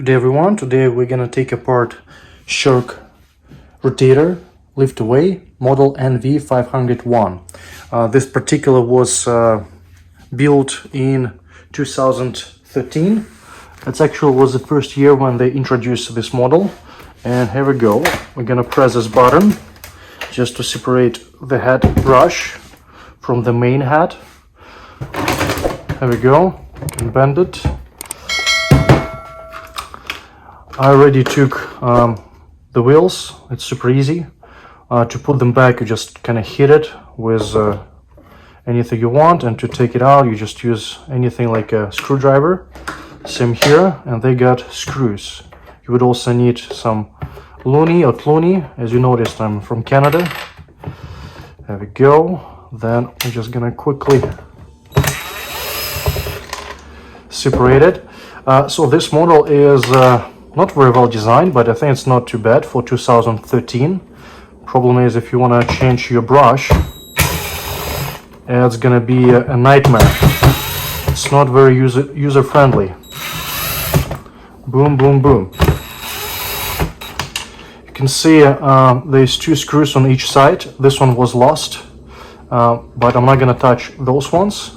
Good day everyone, today we're gonna take apart Shirk Rotator lift away model NV501. This particular was built in 2013. It actually was the first year when they introduced this model. And here we go, we're gonna press this button just to separate the head brush from the main head. There we go, you can bend it. I already took the wheels. It's super easy. To put them back, you just kind of hit it with anything you want, and to take it out, you just use anything like a screwdriver. Same here, and they got screws. You would also need some loonie or tloonie. As you noticed, I'm from Canada. There we go. Then I'm just gonna quickly separate it. So this model is not very well designed, but I think it's not too bad for 2013. Problem is, if you want to change your brush, it's gonna be a nightmare. It's not very user friendly. Boom, boom, boom. You can see there's two screws on each side. This one was lost, but I'm not gonna touch those ones.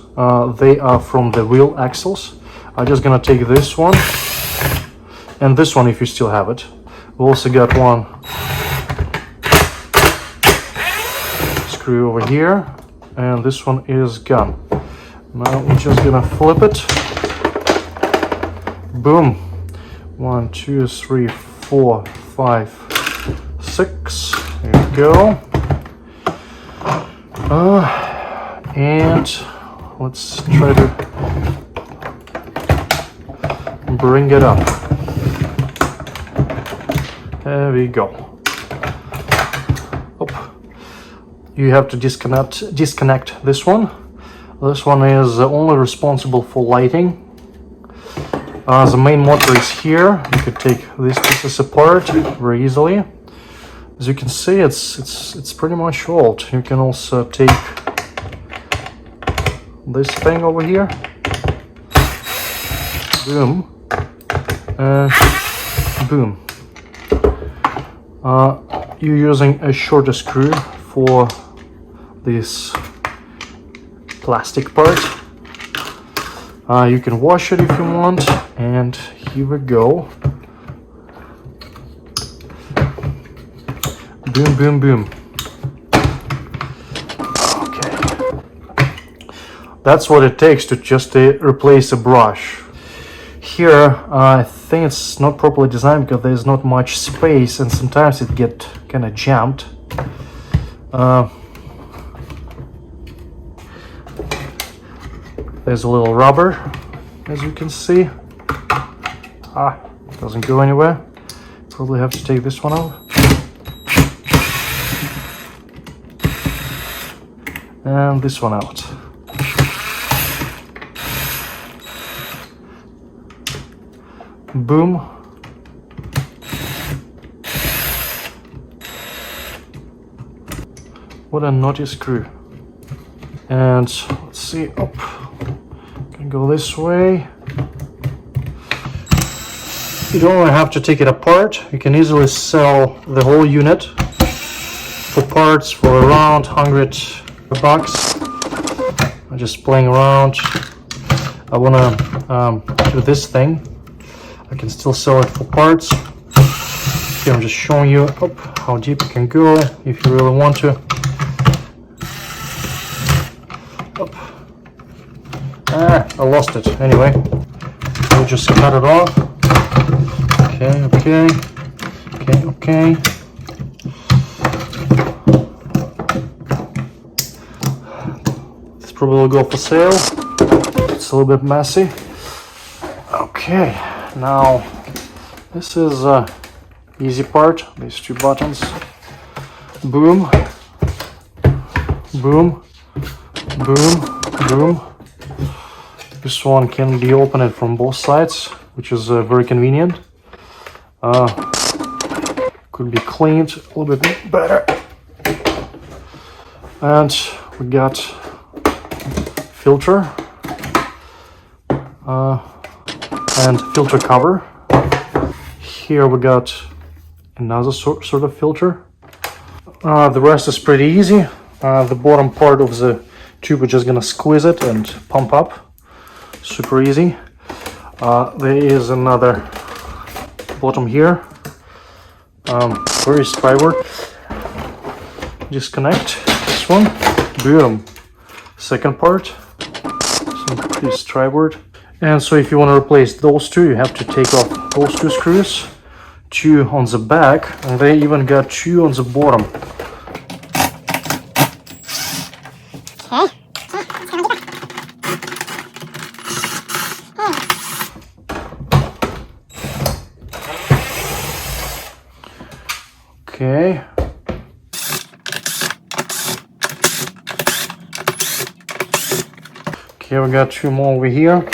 They are from the wheel axles. I'm just gonna take this one and this one if you still have it. We also got one screw over here, and this one is gone. Now we're just gonna flip it. Boom. 1, 2, 3, 4, 5, 6. There we go. And let's try to bring it up. There we go. Oh. You have to disconnect this one. This one is only responsible for lighting. The main motor is here. You could take these pieces apart very easily. As you can see, it's pretty much old. You can also take this thing over here. Boom. Boom. You're using a shorter screw for this plastic part. You can wash it if you want, and here we go. Boom, boom, boom. Okay. That's what it takes to just replace a brush. Here, I think it's not properly designed because there's not much space, and sometimes it gets kind of jammed. There's a little rubber, as you can see. Doesn't go anywhere. Probably have to take this one out. And this one out. Boom. What a naughty screw. And let's see, up. Can go this way. You don't really have to take it apart. You can easily sell the whole unit for parts for around $100. I'm just playing around. I wanna do this thing. I can still sell it for parts. Here I'm just showing you how deep it can go if you really want to. I lost it. Anyway, we'll just cut it off. Okay. This probably will go for sale. It's a little bit messy. Okay. Now, this is easy part. These two buttons. Boom, boom, boom, boom. This one can be opened from both sides, which is very convenient. Could be cleaned a little bit better. And we got filter and filter cover. Here we got another sort of filter. The rest is pretty easy. The bottom part of the tube, we're just gonna squeeze it and pump up. Super easy. There is another bottom here. Very straightforward. Disconnect this one. Boom. Second part. So pretty straightforward. And so if you want to replace those two, you have to take off those two screws. Two on the back, and they even got two on the bottom. Okay. Okay, we got two more over here.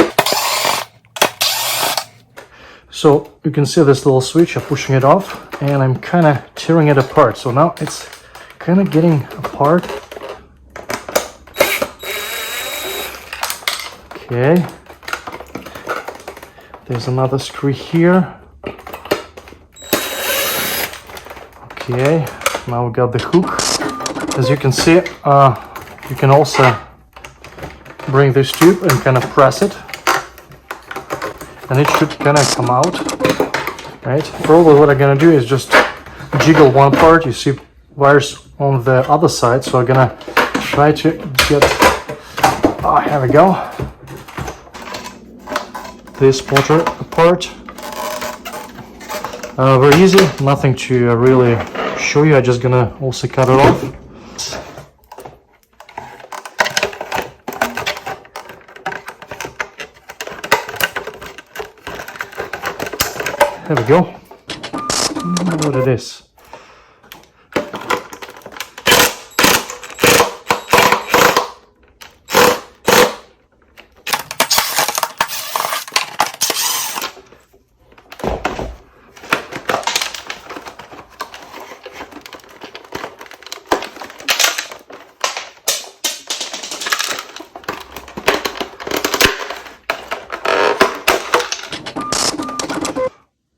So you can see this little switch, I'm pushing it off and I'm kind of tearing it apart. So now it's kind of getting apart. Okay. There's another screw here. Okay, now we got the hook. As you can see, you can also bring this tube and kind of press it, and it should kind of come out, right? Probably what I'm gonna do is just jiggle one part. You see wires on the other side, so I'm gonna try to get, here we go, this motor apart. Very easy, nothing to really show you. I'm just gonna also cut it off. There we go. I don't know what it is.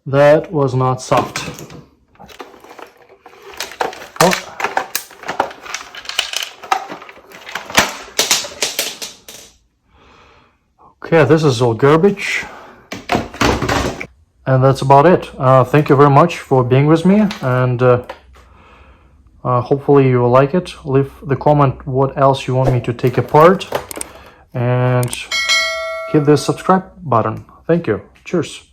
That was not soft. Oh. Okay, this is all garbage. And that's about it. Thank you very much for being with me, and hopefully you will like it. Leave the comment what else you want me to take apart, and hit the subscribe button. Thank you. Cheers.